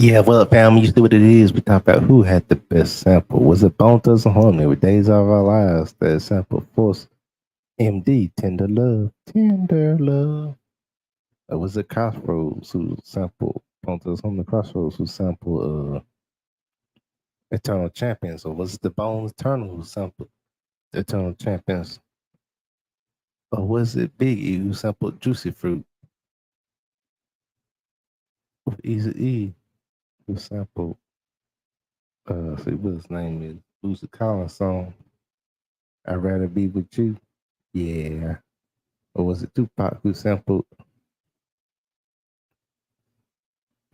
Yeah, well, fam, you see what it is. We talk about who had the best sample. Was it Bone Thugs and Harmony with Days of Our Lives? That sample Force MD, Tender Love. Or was it Crossroads who sampled Bone Thugs and Harmony Crossroads who sampled Eternal Champions? Or was it the Bones Eternal who sampled Eternal Champions? Or was it Biggie who sampled Juicy Fruit? Or Easy E who sampled see what his name is? Boosie Collins song, I'd Rather Be With You. Yeah. Or was it Tupac who sampled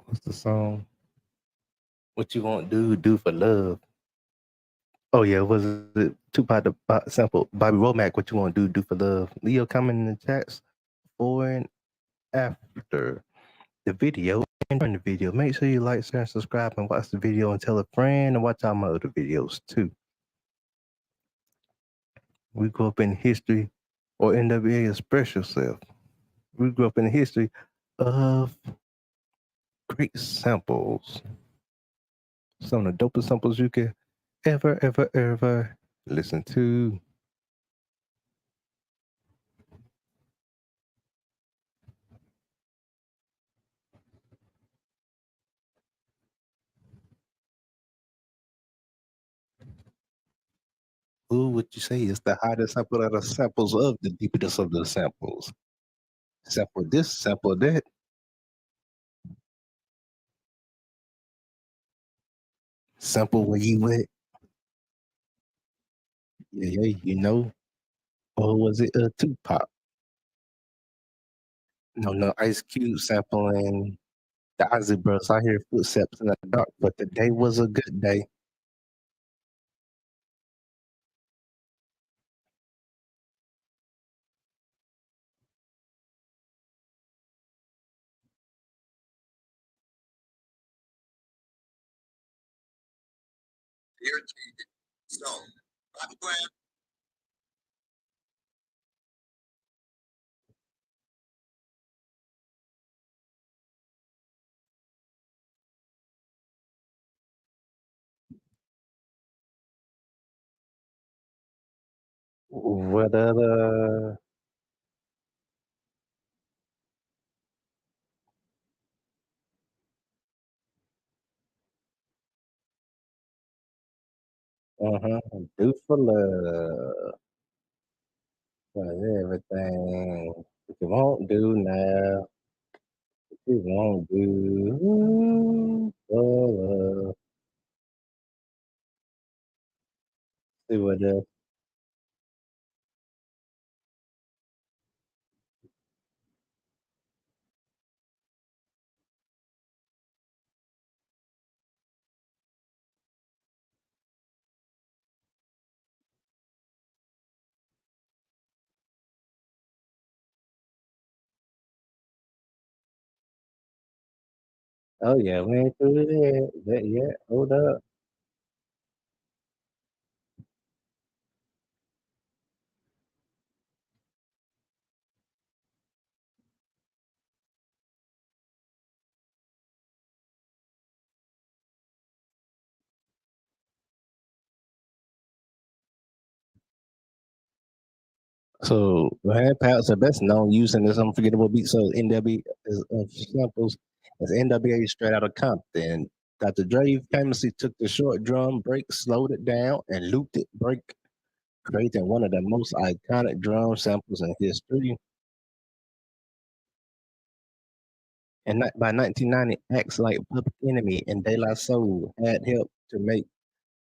what's the song? What you want do for love? Oh yeah, was it Tupac the sample Bobby Womack? What you want do for love? Leo, comment in the chats before and after the video and during the video. Make sure you like, share, and subscribe, and watch the video and tell a friend and watch all my other videos too. We grew up in history, or NWA express yourself. We grew up in the history of great samples. Some of the dopest samples you can ever listen to. Who would you say is the hottest sample of the samples of the deepest of the samples? Sample this, sample that. Sample where you at? Yeah, you know. Or was it a Tupac? No, Ice Cube sampling the Ozzy Brothers. I hear footsteps in the dark, but the day was a good day. Whatever. Do for love. For everything. If you won't do now, if you won't do for love. See what else. Oh yeah, we ain't through that yet. Hold up. So Ryan Pouts are best known using this unforgettable beat. So NW is samples as NWA straight out of Compton. Dr. Dre famously took the short drum break, slowed it down, and looped it break, creating one of the most iconic drum samples in history. And by 1990, acts like Public Enemy and De La Soul had helped to make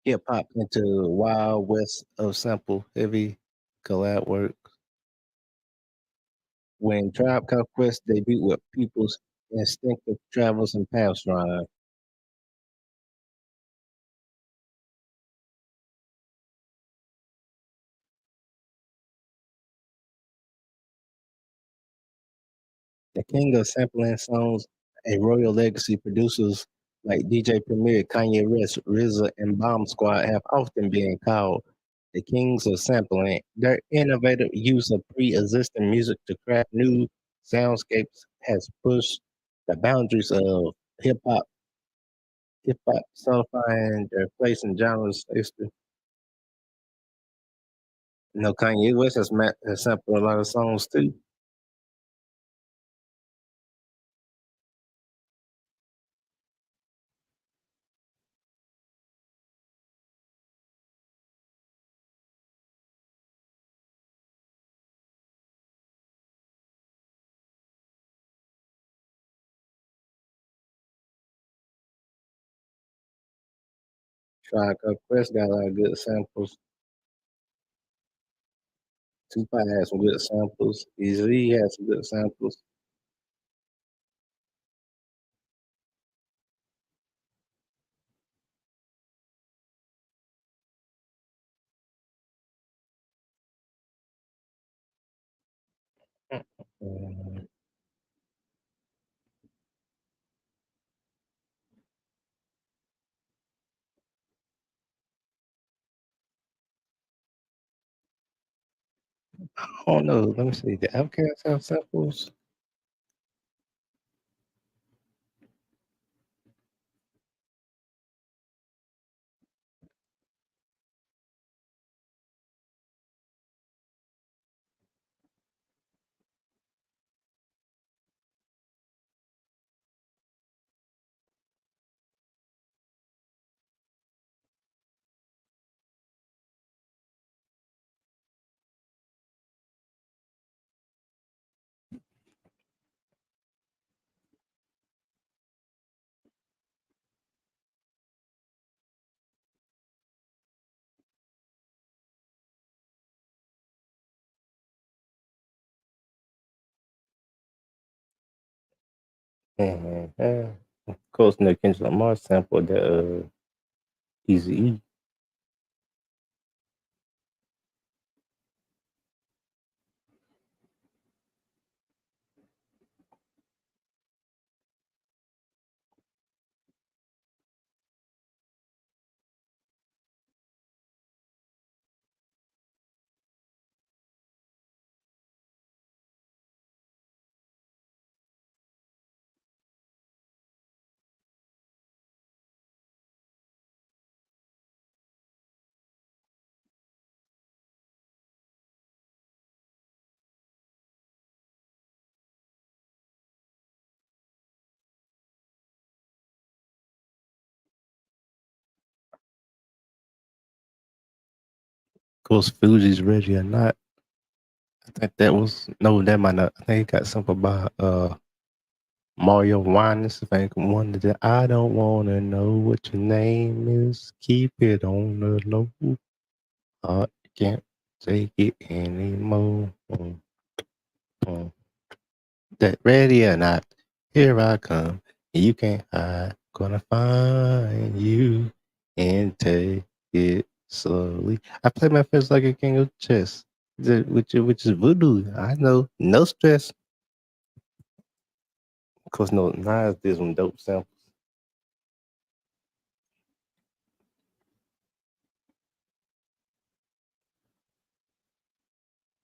hip hop into Wild West of sample heavy collab work. When Tribe Called Quest debuted with People's Instinctive Travels and Paths Rhyme, the king of sampling songs, a royal legacy, producers like DJ Premier, Kanye West, RZA, and Bomb Squad have often been called the kings of sampling. Their innovative use of pre-existing music to craft new soundscapes has pushed the boundaries of hip hop Hip hop solidifying their place in genres. Kanye West has sampled a lot of songs too. Tribe Called Quest got a lot of good samples. Tupac has some good samples. Easy has some good samples. Um, I don't know. Let me see. The Outkast have samples. Yeah. Of course, Kendrick Lamar sampled the Easy E. Of course, Fuji's Ready or Not. I think that was no, that might not. I think it got something about Mario Winans. I think one that I don't wanna know what your name is. Keep it on the low. I can't take it anymore. Mm. That ready or not, here I come. You can't hide. Gonna find you and take it slowly. I play my fist like a king of chess, which is voodoo. I know, no stress. Of course, no, Nas did some dope samples.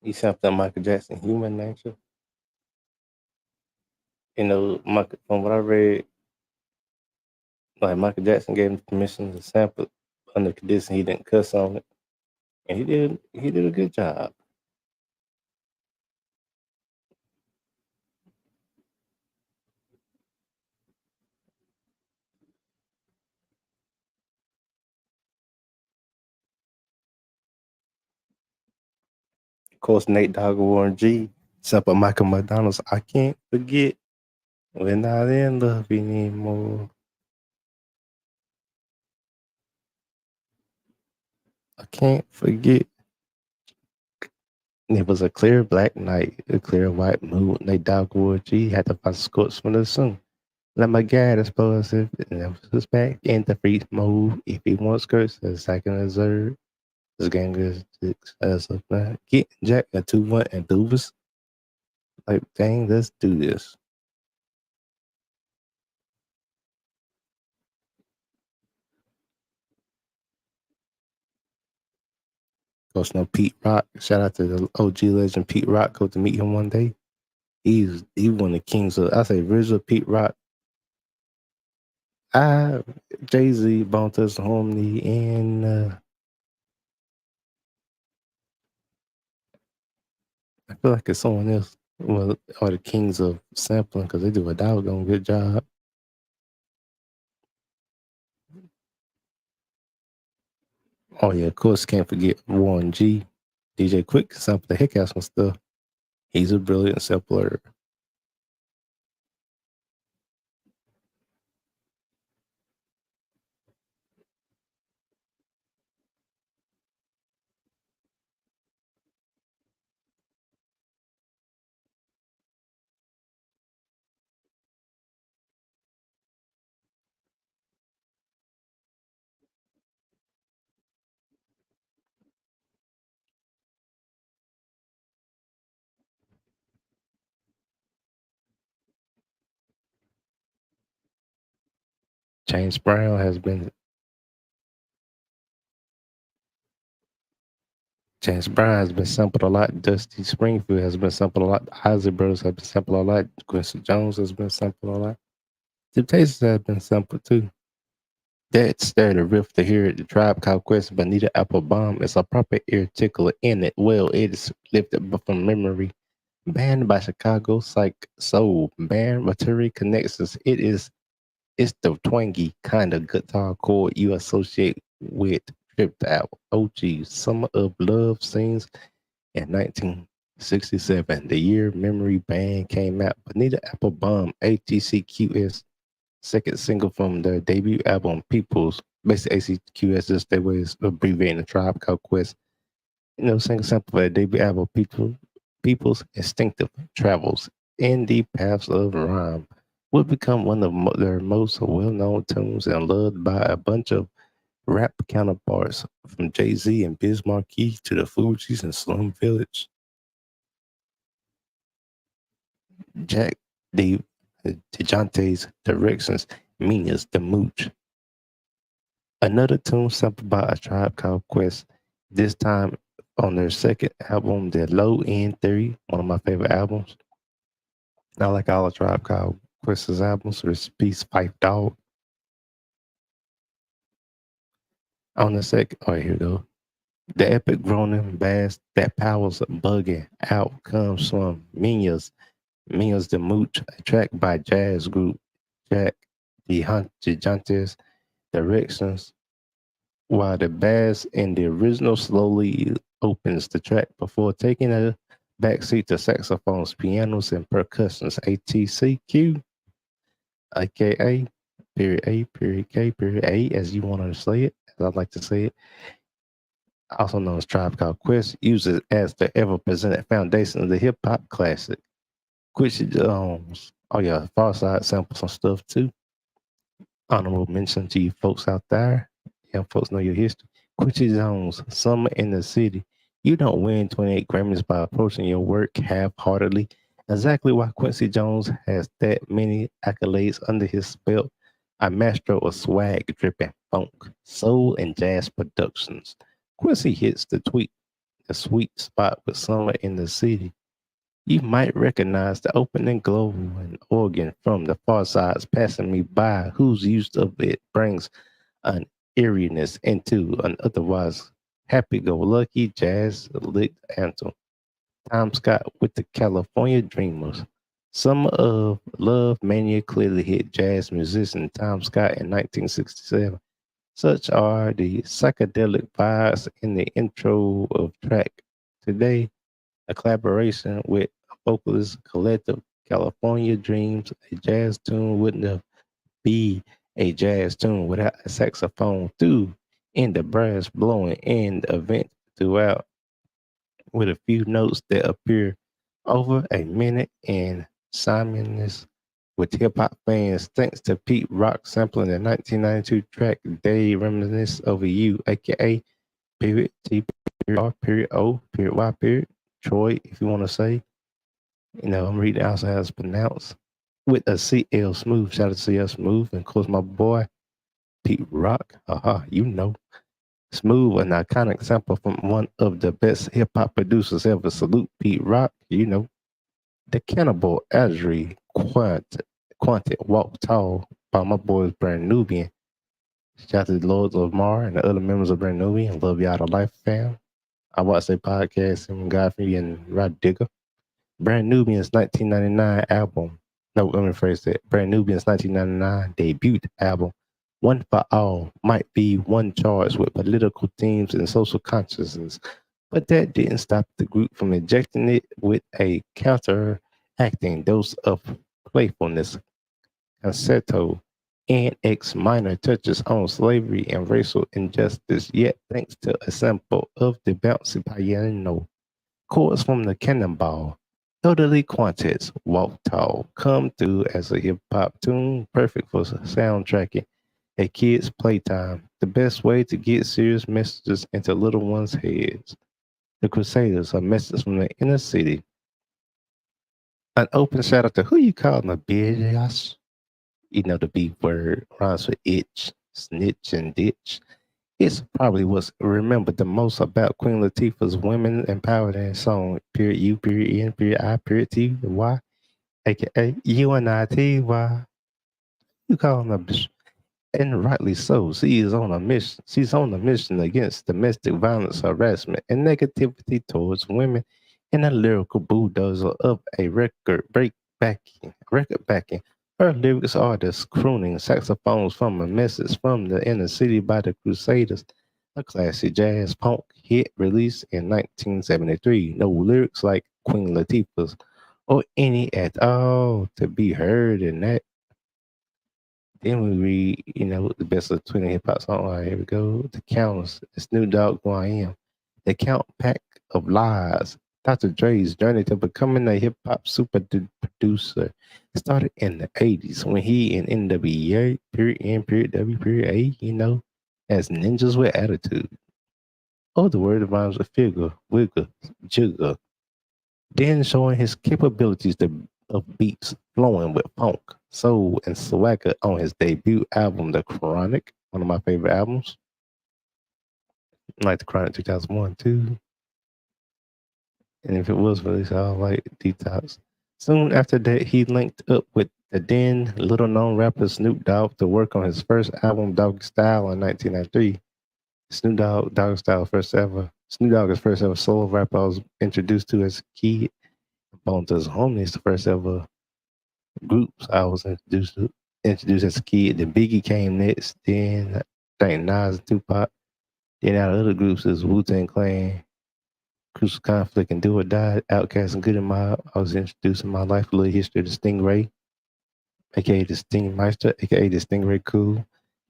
He sampled that Michael Jackson, Human Nature. Michael, from what I read, like Michael Jackson gave him permission to sample it under condition he didn't cuss on it, and he did a good job. Of course, Nate Dogg and Warren G sampled Michael McDonald's "I Can't Forget." We're not in love anymore. I can't forget. It was a clear black night, a clear white moon. Nate Dogg and Warren G had to find scorch from the sun. Let my guy dispose if it was back in the free mode. If he wants skirts, a second reserve. This gang is six as of now. Get Jack a 2-1 and Dubas. Like, dang, let's do this. Coach no Pete Rock. Shout out to the OG legend Pete Rock. Go to meet him one day. He one of the kings of I say original Pete Rock. I Jay Z, Bone Thugs and Harmony, and I feel like it's someone else. Well, are the kings of sampling because they do a doggone good job. Oh yeah, of course, can't forget Warren G. DJ Quick can sample the heck out some stuff. He's a brilliant sampler. James Brown has been James Brown has been sampled a lot. Dusty Springfield has been sampled a lot. Ozzy Brothers have been sampled a lot. Quincy Jones has been sampled a lot. Temptations have been sampled too. That's there the riff to hear it. The Tribe Called Quest, Bonita Applebaum is a proper ear tickler in it. Well, it is lifted from memory. Banned by Chicago Psych Soul. Band Material Connections. It's the twangy kind of guitar chord you associate with Tripped Out. OG Summer of Love sings in 1967. The year Memory Band came out. Bonita Applebaum, ATCQS, second single from their debut album Peoples. Basically, ACQS is their way of abbreviating the Tribe Called Quest. Single sample for their debut album People's Instinctive Travels in the Paths of Rhyme would become one of their most well-known tunes and loved by a bunch of rap counterparts from Jay-Z and Biz Markie to the Fugees and Slum Village. Jack the DeJounte's Directions, Mia's The Mooch. Another tune sampled by A Tribe Called Quest, this time on their second album, The Low End Theory, one of my favorite albums. I like all the Tribe Called Quest's albums. Rest in peace, Fife Dog. On the second, oh, here we go. The epic groaning bass that powers bugging out comes from Mia's The Mooch, a track by jazz group Jack DeJounte's Directions, while the bass in the original slowly opens the track before taking a backseat to saxophones, pianos, and percussions. ATCQ, aka period A, period K, period A, as you want to say it, as I like to say it, also known as Tribe Called Quest, uses as the ever presented foundation of the hip hop classic. Quincy Jones, oh yeah, Far Side samples some stuff too. Honorable mention to you folks out there. Young folks know your history. Quincy Jones, Summer in the City. You don't win 28 Grammys by approaching your work half-heartedly. Exactly why Quincy Jones has that many accolades under his belt. A master of swag dripping funk, soul, and jazz productions. Quincy hits the sweet spot with Summer in the City. You might recognize the opening glow and organ from the Far Side's Passing Me By, whose use of it brings an eeriness into an otherwise happy-go-lucky jazz-lit anthem. Tom Scott with the California Dreamers. Some of Love Mania clearly hit jazz musician Tom Scott in 1967. Such are the psychedelic vibes in the intro of track. Today, a collaboration with vocalist collective California Dreams, a jazz tune wouldn't have be a jazz tune without a saxophone through and the brass blowing in the event throughout with a few notes that appear over a minute in Simon's with hip hop fans thanks to Pete Rock sampling the 1992 track They Reminisce Over You, aka period T period R period O period Y period Troy, if you want to say. I'm reading also how it's pronounced with a CL Smooth. Shout out to CL Smooth and of course my boy Pete Rock. Smooth, an iconic sample from one of the best hip hop producers ever. Salute Pete Rock. The Cannibal Adri Quantet Walk Tall by my boys Brand Nubian. Shout out to the Lords of Mar and the other members of Brand Nubian. Love y'all to life, fam. I watched their podcast, him, Godfrey, and Rod Digger. Brand Nubian's 1999 album. No, let me rephrase that. Brand Nubian's 1999 debut album, One for All, might be one charged with political themes and social consciousness, but that didn't stop the group from injecting it with a counteracting dose of playfulness, concerto, and X minor touches on slavery and racial injustice, yet thanks to a sample of the bouncy piano chords from the Cannonball. Elderly Quantets, Walk Tall, come through as a hip hop tune, perfect for soundtracking a kid's playtime. The best way to get serious messages into little ones' heads. The Crusaders, a message from the inner city. An open shout out to who you calling a bitch? You know the B word rhymes with itch, snitch, and ditch. It's probably what's remembered the most about Queen Latifah's women empowerment song, period U, period N, period I, period T, Y, aka UNITY. You call them a bitch. And rightly so. She is on a mission. She's on a mission against domestic violence, harassment, and negativity towards women in a lyrical bulldozer of a record backing. Her lyrics are the crooning saxophones from a message from the inner city by the Crusaders, a classic jazz punk hit released in 1973. No lyrics like Queen Latifah's or any at all to be heard in that. Then we read, the best of 20 hip hop song. All right, here we go. The Counters, the Snoop Dogg, Who I Am. The Count Pack of Lies. Dr. Dre's journey to becoming a hip hop producer started in the 80s when he and NWA, period N, period W, period A, as ninjas with attitude. Oh, the word rhymes with figure, wiggle, jiggle. Then showing his capabilities of beats flowing with funk, soul, and swagger on his debut album, The Chronic, one of my favorite albums, like The Chronic 2001 too. And if it was released, I like Detox. Soon after that, he linked up with the then little known rapper Snoop Dogg to work on his first album, Doggy Style, in 1993. Doggy Style, Snoop Dogg's first ever solo rapper I was introduced to as a kid. Bone Thugs Homies, the first ever groups I was introduced as a kid. Then Biggie came next. Then I think Nas and Tupac. Then out of other groups is Wu Tang Clan, Crucial Conflict, and Do or Die, Outkast and Good and Mob. I was introduced in my life a little history of the Stingray, aka the Stingmeister, aka the Stingray Cool.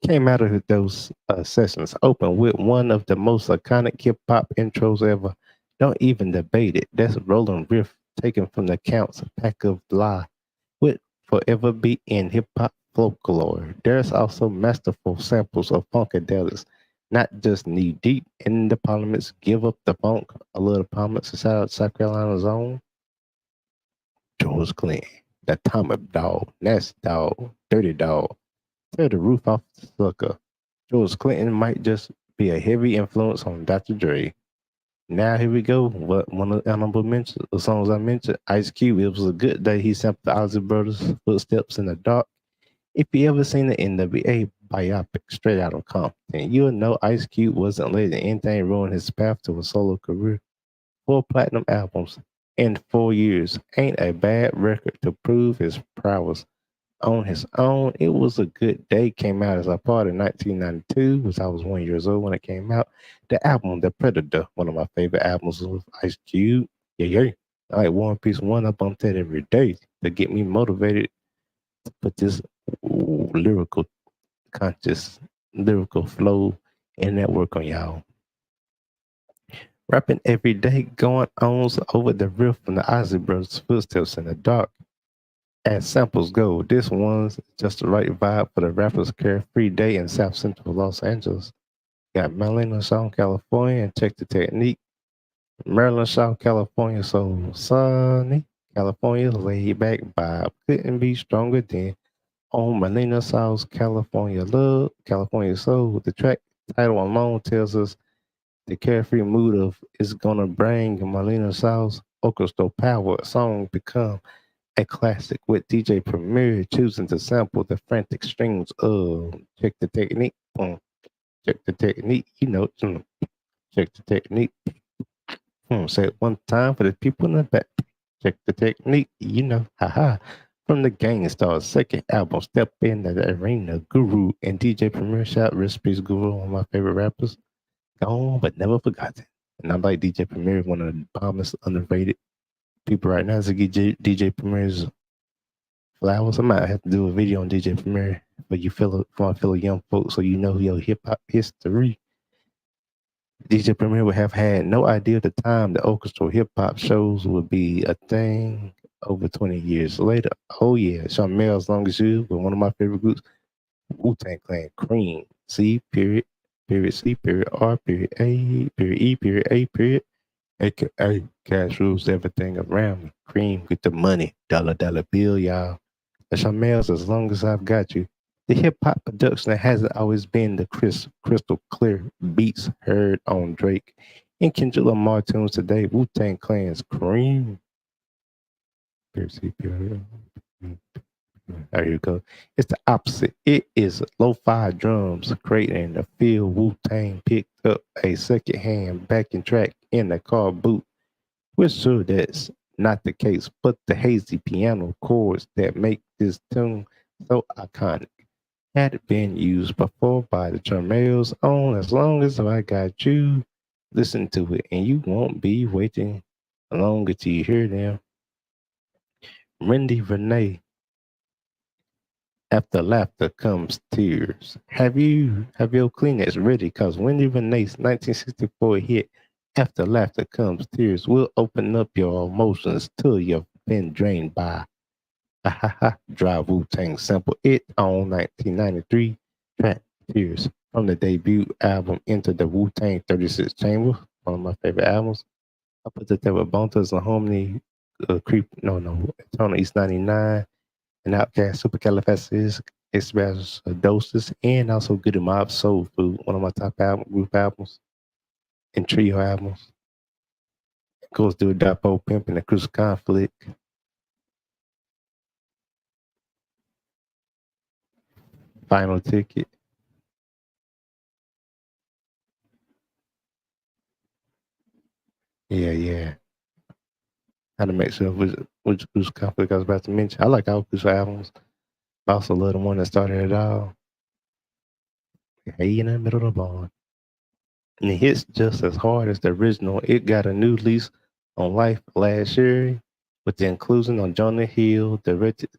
Came out of those sessions open with one of the most iconic hip hop intros ever. Don't even debate it. That's Rolling Riff taken from the Counts, Pack of Lie would forever be in hip hop folklore. There's also masterful samples of funkadelics, not just knee deep in the parliaments. Give up the funk, a little parliaments. Shout out South Carolina's own George Clinton, the Atomic Dog, Nasty Dog, Dirty Dog. Tear the roof off the sucker. George Clinton might just be a heavy influence on Dr. Dre. Now here we go. What one of the honorable mentions, the songs I mentioned, Ice Cube. It was a good day. He sampled the Ozzy Brothers' "Footsteps in the Dark." If you ever seen the NWA biopic Straight Outta Compton, you'll know Ice Cube wasn't letting anything ruin his path to a solo career. 4 platinum albums in 4 years ain't a bad record to prove his prowess on his own. It was a good day. Came out as a part in 1992, which I was 1 years old when it came out. The album, The Predator, one of my favorite albums with Ice Cube. Yeah, yeah. I like War and Peace One. I bump that every day to get me motivated to put this lyrical, conscious, lyrical flow and network on y'all. Rapping every day, going on over the riff from the Ozzy Brothers' Footsteps in the Dark. As samples go, this one's just the right vibe for the rapper's carefree day in South Central Los Angeles. Got Maryland, South California, and check the technique. Maryland, South California, so sunny. California, laid back vibe. Couldn't be stronger than on Melina, South California love, California soul. The track title alone tells us the carefree mood of it's gonna bring Melina South's orchestral power song become a classic with DJ Premier choosing to sample the frantic strings of check the technique, check the technique, check the technique. Say it one time for the people in the back. Check the technique, haha. From the Gang Star's second album, Step in the Arena, Guru and DJ Premier Shot Recipes Guru, one of my favorite rappers. Gone but never forgotten. And I like DJ Premier, one of the bombest, underrated people right now. To get DJ Premier's flowers. I might have to do a video on DJ Premier, but you feel it for my fellow young folks, so you know your hip hop history. DJ Premier would have had no idea at the time the orchestral hip hop shows would be a thing over 20 years later. Oh yeah, Shamel, As Long As You, with one of my favorite groups, Wu-Tang Clan, Cream, C period, period C period R period A period E period A period, aka Cash rules everything around me. Cream, get the money, dollar dollar bill, y'all. The Shamels, As Long As I've Got You. The hip hop production that hasn't always been the crystal clear beats heard on Drake and Kendrick Lamar tunes today. Wu-Tang Clan's Cream. There you go. It's the opposite. It is lo-fi drums creating the feel. Wu-Tang picked up a second-hand backing track in the car boot. We're sure that's not the case, but the hazy piano chords that make this tune so iconic had been used before by the Charmels on As Long As I Got You. Listen to it and you won't be waiting long until you hear them. Randy Renee, After Laughter Comes Tears. Have your Kleenex ready? Cause Wendy Renee's 1964 hit After Laughter Comes Tears will open up your emotions till you've been drained by Dry Wu-Tang sample it on 1993 track Tears from the debut album Into the Wu-Tang 36 Chamber, one of my favorite albums. I put that there with Bone Thugs-n-Harmony, Eternal East 99, and Outkast Supercalifragilisticexpialidocious, and also Goody Mob Soul Food, one of my top group albums, and trio albums. Of course, do a Dapo Pimp and the Cruise Conflict. Final Ticket. Yeah. How to make sure which Cruise Conflict I was about to mention. I like all Cruise albums. I also love the one that started it all. Hey in the middle of the barn. And it hits just as hard as the original. It got a new lease on life last year with the inclusion on Jonah Hill, directed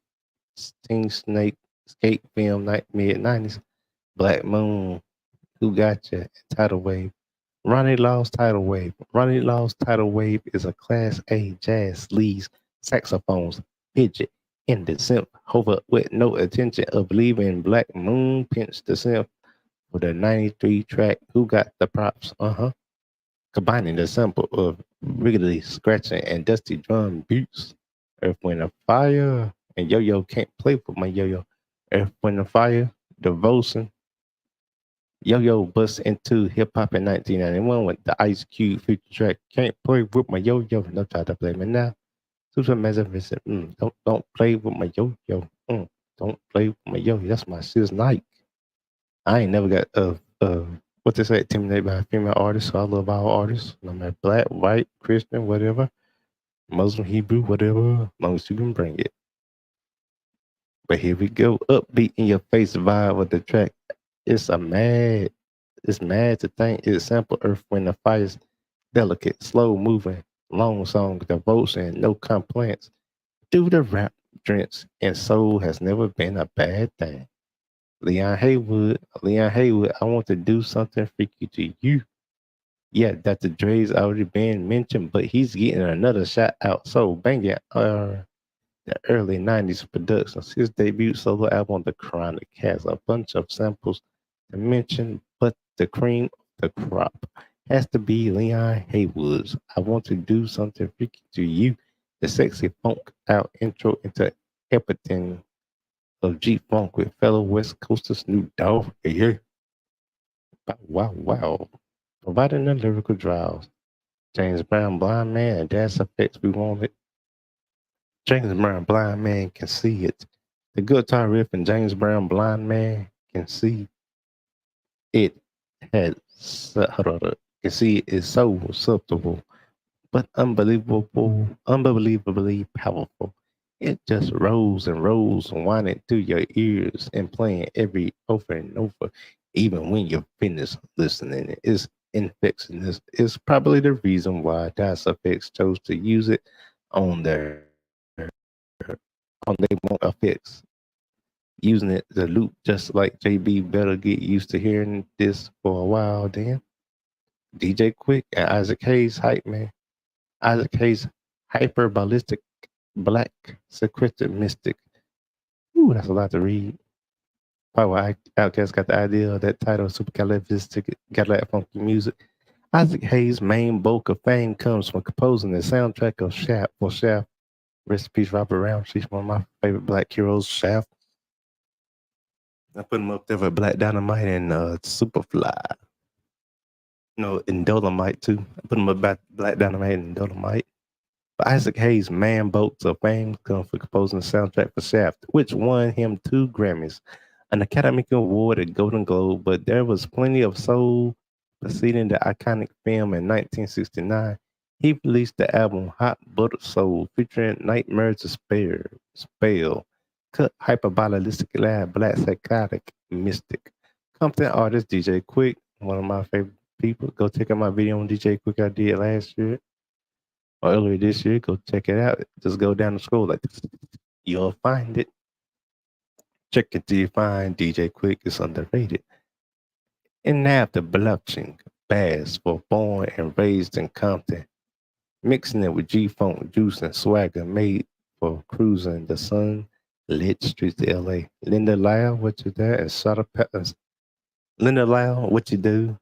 Teen Snake skate film mid-90s, Black Moon, Who Got You, and Tidal Wave. Ronnie Law's Tidal Wave. Ronnie Law's Tidal Wave is a Class A jazz sleaze saxophones, fidget, and the synth hover with no intention of leaving. Black Moon pinched the synth for the 93 track Who Got the Props, combining the sample of Wrigley scratching and dusty drum beats. Earth, Wind, and Fire, and Yo-Yo Can't Play With My Yo-Yo. Earth, Wind, and Fire, Devotion. Yo-Yo busts into hip-hop in 1991 with the Ice Cube feature track Can't Play With My Yo-Yo. No try to play me now. Super Magnificent. Don't play with my yo-yo. Don't play with my yo-yo. That's my sis Nike. I ain't never got what they say, intimidated by a female artist. So I love all artists, no matter black, white, Christian, whatever, Muslim, Hebrew, whatever, as long as you can bring it. But here we go, upbeat in your face vibe of the track. It's mad to think it's sample Earth, Wind, and Fire's delicate, slow moving, long song, devotion, no complaints. Through the rap drenched and soul has never been a bad thing. Leon Haywood, I want to do something freaky to you. Yeah, Dr. Dre's already been mentioned, but he's getting another shout out. So banging the early 90s productions. His debut solo album, The Chronic, has a bunch of samples to mention, but the cream of the crop has to be Leon Haywood's I Want to Do Something Freaky to You, the sexy funk out intro into everything of G Funk with fellow West Coaster Snoop Dogg. Yeah. Wow. Providing the lyrical drives. James Brown, Blind Man, and Dance Effects We Wanted. James Brown, blind man can see it. The guitar riff in James Brown, blind man can see it. Had hold on, can see it is so acceptable, but unbelievably powerful. It just rolls and rolls and winding through your ears and playing every over and over, even when you're finished listening. It's infectious. It's probably the reason why Das Effects chose to use it on their on their own effects, using it to loop just like JB better get used to hearing this for a while then. DJ Quick and Isaac Hayes hype man. Isaac Hayes hyperballistic black secretive mystic. Ooh, that's a lot to read. Probably why Outkast got the idea of that title, Supercalifragilisticexpialidocious music. Isaac Hayes' main bulk of fame comes from composing the soundtrack of Shaft for Shaft. Rest in peace, Robert Roundtree, one of my favorite black heroes, Shaft. I put him up there with Black Dynamite and Superfly. No, and Dolomite too. I put him up by Black Dynamite and Dolomite. But Isaac Hayes' man bolts of fame come for composing the soundtrack for Shaft, which won him 2 Grammys, an Academy Award, a Golden Globe. But there was plenty of soul preceding the iconic film in 1969. He released the album Hot Buttered Soul, featuring Nightmare to Spell, cut hyperballistic lab, black psychotic mystic. Compton artist DJ Quick, one of my favorite people. Go check out my video on DJ Quick I did last year or earlier this year. Go check it out. Just go down the scroll like this. You'll find it. Check it till you find DJ Quick is underrated. And now the blushing bass for born and raised in Compton, mixing it with G-Funk juice and swagger made for cruising the sun lit streets of LA. Linda Lyle, what you there? And Shada Peppers. Linda Lyle, what you do?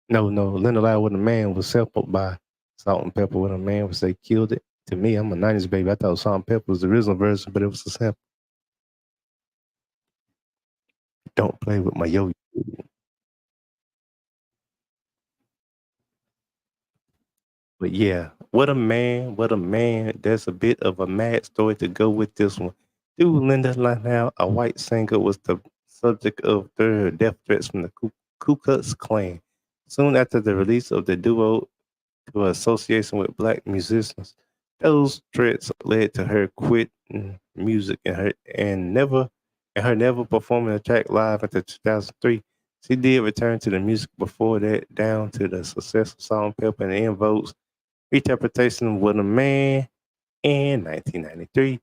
No, Linda Lyle with a man was sampled by Salt and Pepper with a man was they killed it. To me, I'm a 90s baby. I thought Salt and Pepper was the original version, but it was a sample. Don't play with my yo. But yeah, what a man, what a man. There's a bit of a mad story to go with this one. Dude, Linda Lyle, a white singer, was the subject of death threats from the Ku Klux Klan. Soon after the release of the duo to association with black musicians, those threats led to her quitting music and her never performing a track live until 2003. She did return to the music before that, down to the successful song Pepper and the Invoke's interpretation of What a Man in 1993.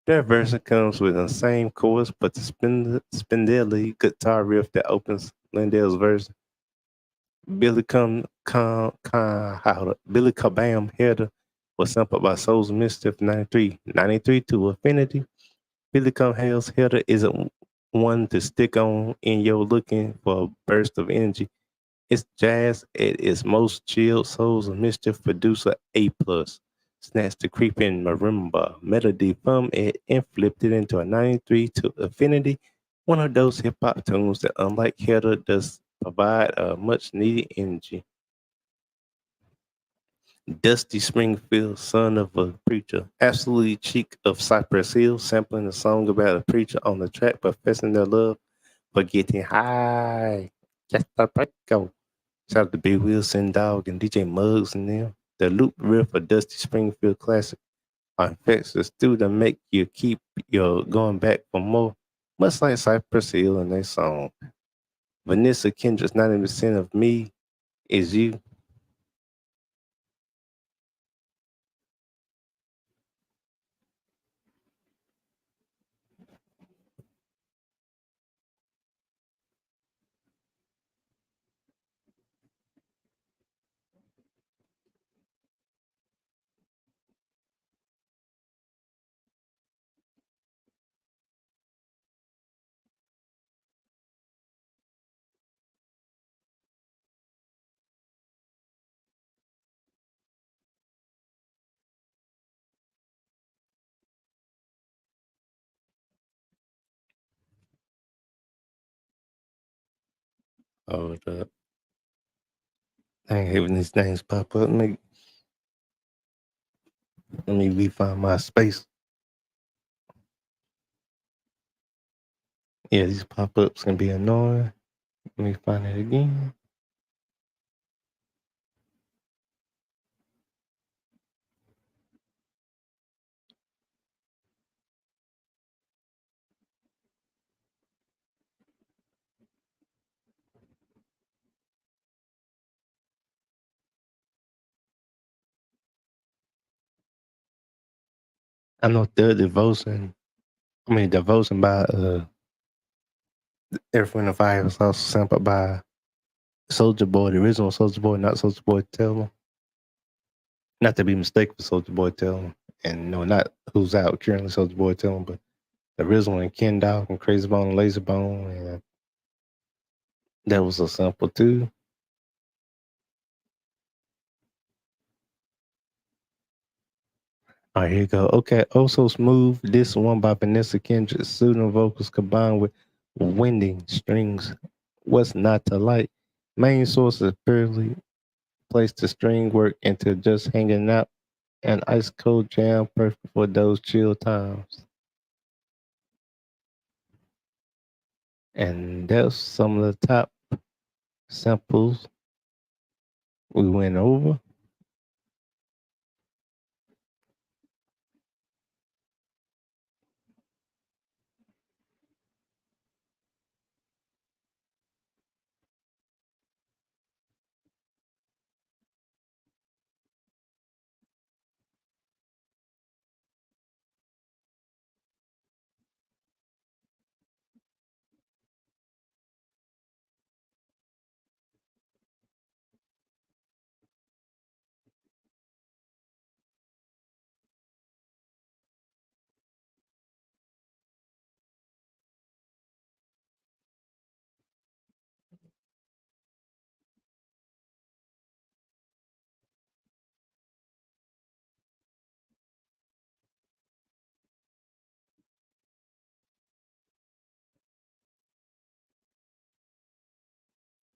Their version comes with the same chorus, but the spindly guitar riff that opens Lindell's version. Billy Cobham Header was sampled by Soul's Mischief 93. 93 to Affinity. Billy Cobham's Header isn't one to stick on in your looking for a burst of energy. It's jazz at its most chilled. Souls of Mischief producer A plus. Snatched the creeping marimba melody from it and flipped it into a 93 to Affinity, one of those hip hop tunes that, unlike Header, does provide a much needed energy. Dusty Springfield, son of a preacher, absolutely cheek of Cypress Hill, sampling a song about a preacher on the track professing their love for getting high. Just a go. Shout out to Big Wilson Dog and DJ Muggs and them. The loop riff for Dusty Springfield classic are infectious too to make you keep your going back for more. Much like Cypress Hill and their song. Vanessa Kendrick's 90% of me is you. Oh, I ain't having these names pop up. Let me refine my space. Yeah, these pop ups can be annoying. Let me find it again. I know Third Devotion. I mean, Devotion by Earth, Wind, and Fire was also sampled by Soldier Boy, the original Soldier Boy, not Soldier Boy Tell 'em. Not to be mistaken for Soldier Boy Tell 'em. And no, not who's out currently Soldier Boy Tell 'em, but the original one, Ken Dog and Crazy Bone and Lazy Bone. And that was a sample too. All right, here you go. Okay, Oh So Smooth. This one by Vanessa Kendrick. Soothing vocals combined with winding strings. What's not to like? Main source is purely placed the string work into just hanging out. An ice cold jam, perfect for those chill times. And that's some of the top samples we went over.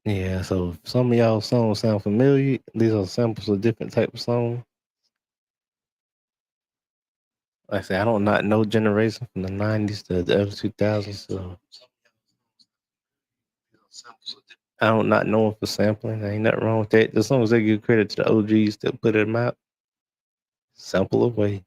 Yeah, so if some of y'all songs sound familiar, these are samples of different type of songs. Like I say, I don't not know generation from the 90s to the early 2000s, so I don't not know them for sampling. There ain't nothing wrong with that. As long as they give credit to the OGs that put them out, sample away.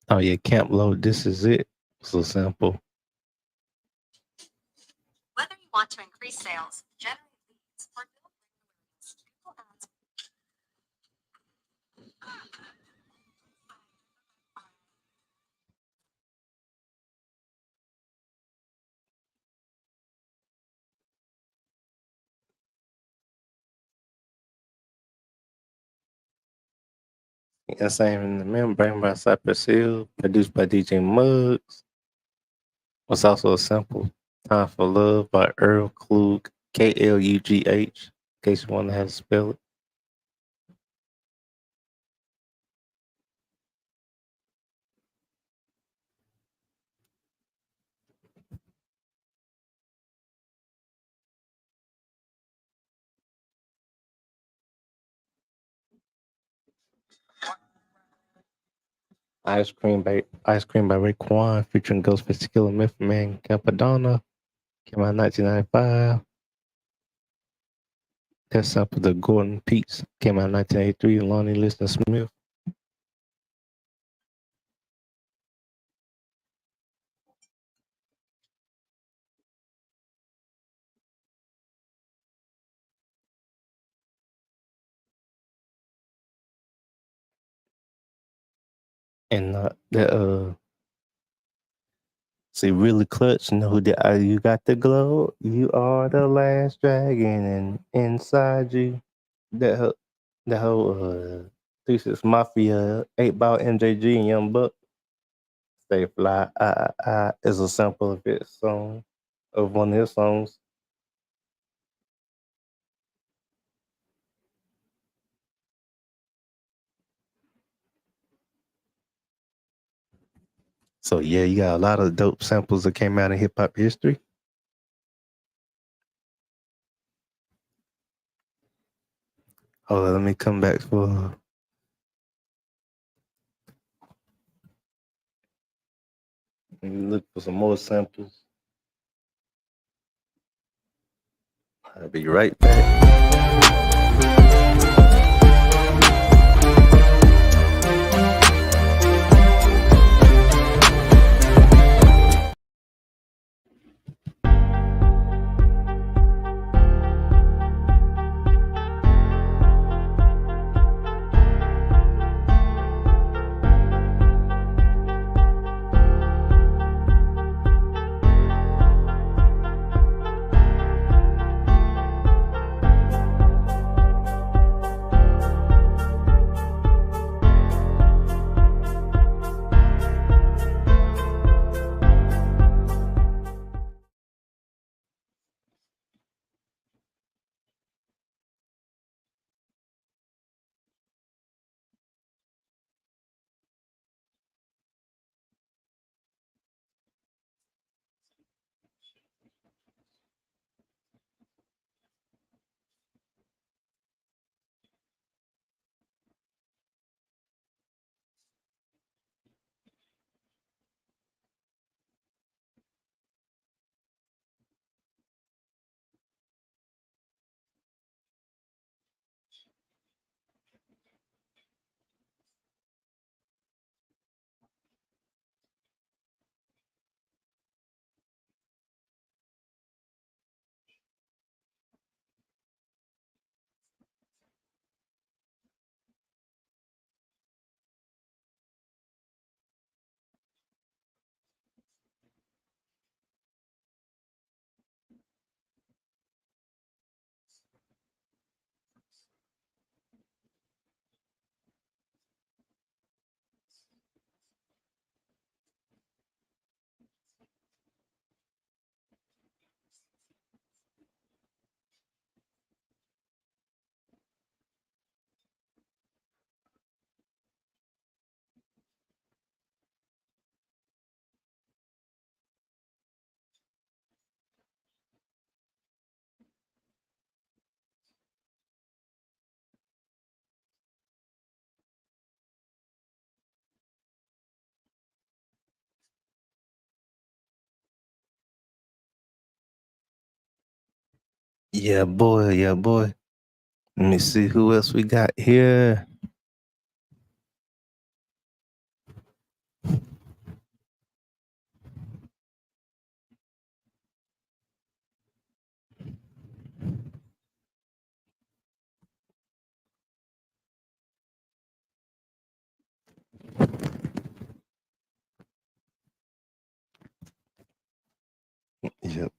Oh yeah, Camp Low, This Is It was a sample. Whether you want to increase sales, generate leads, or build awareness, Google Ads. Yeah, same in the Membrane by Cypress Hill, produced by DJ Muggs. Was also a sample. Time for Love by Earl Klug, Klugh, in case you want to have to spell it. Ice Cream by Raekwon featuring Ghostface Killah, Method Man, Capadonna. Came out in 1995. That sample the Gordon Peets. Came out in 1983. Lonnie Liston Smith. And see, really clutch. You know who did? You got the glow. You are the last dragon, and inside you, that whole Thesis Mafia, 8 Ball, MJG, and Young Buck. Stay Fly, is a sample of his song, of one of his songs. So yeah, you got a lot of dope samples that came out in hip hop history. Hold on, let me come back for. Let me look for some more samples. I'll be right back. Yeah, boy. Yeah, boy. Let me see who else we got here. Yep.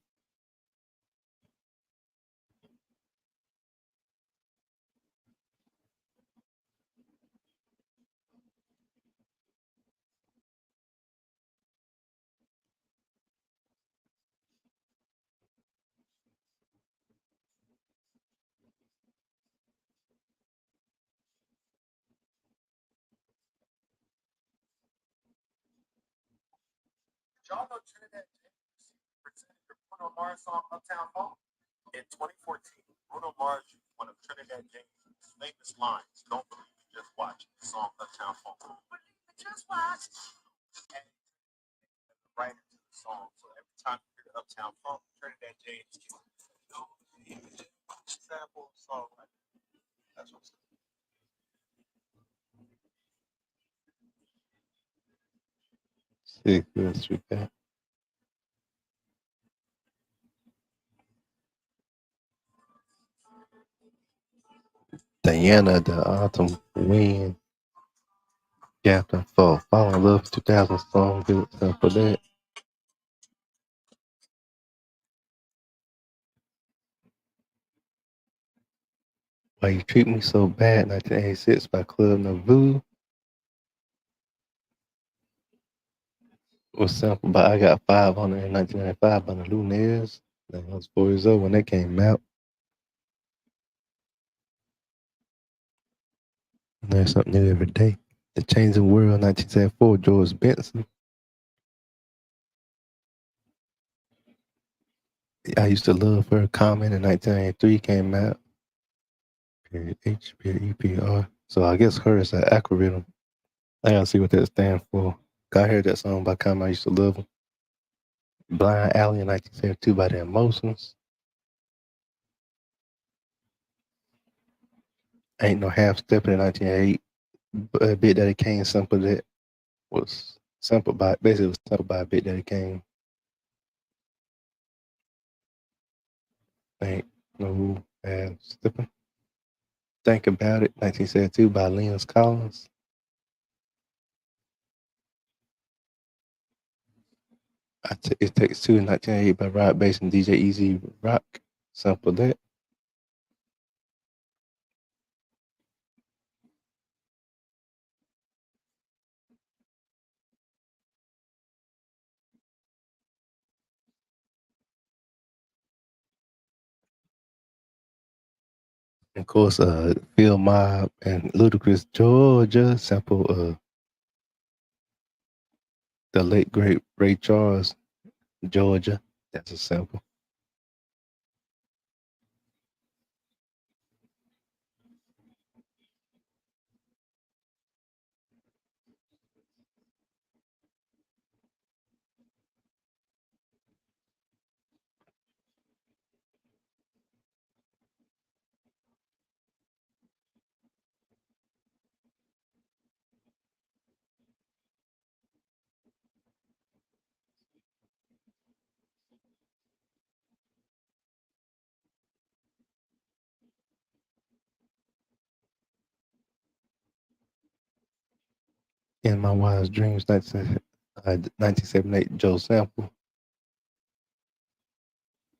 Y'all know Trinidad James presented the Bruno Mars song Uptown Funk in 2014. Bruno Mars used one of Trinidad James' famous lines. Don't believe me, just watch the song Uptown Funk. Don't believe me, just watch. And the writer to the song. So every time you hear the Uptown Funk, Trinidad James sample song like that. That's what I'm saying. See who else we got. Diana, the Autumn Wind, Captain Fall in Love 2000 song, good for that. Why You Treat Me So Bad, 1986 by Club Nauvoo. Was sampled by I Got 5 on it in 1995 by the Lunaires. I was 4 years old when they came out. Learn something new every day. The Changing World, 1974, George Benson. I Used to Love Her, Common in 1993 came out. Period H, period E, period R. So I guess her is an acronym. I gotta see what that stands for. I heard that song by Common, I Used to Love Her. Blind Alley in 1972 by The Emotions. Ain't No Half Stepping in 1988. Big Daddy Kane sampled it. Was sampled by Big Daddy Kane. Ain't No Half Stepping. Think About It, 1972 by Linus Collins. It Takes Two in 1988 by Rod Bass and DJ Easy Rock. Sampled that. Of course, Phil Mob and Ludacris, Georgia, sample the late great Ray Charles, Georgia. That's a sample. In My Wildest Dreams, 1978, Joe Sample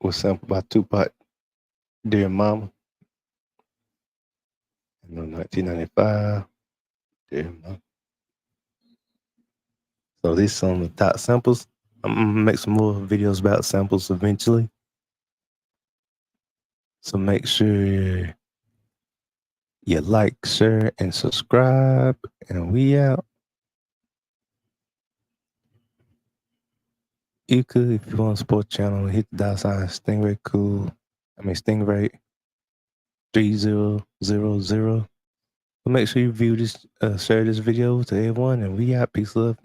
was sampled by Tupac, Dear Mama. And in 1995, Dear Mama. So these are some of the top samples. I'm gonna make some more videos about samples eventually. So make sure you like, share, and subscribe. And we out. You could, if you want to support the channel, hit the $ Stingray Cool. Stingray 3000. But make sure you view this, share this video to everyone, and we out. Peace, love.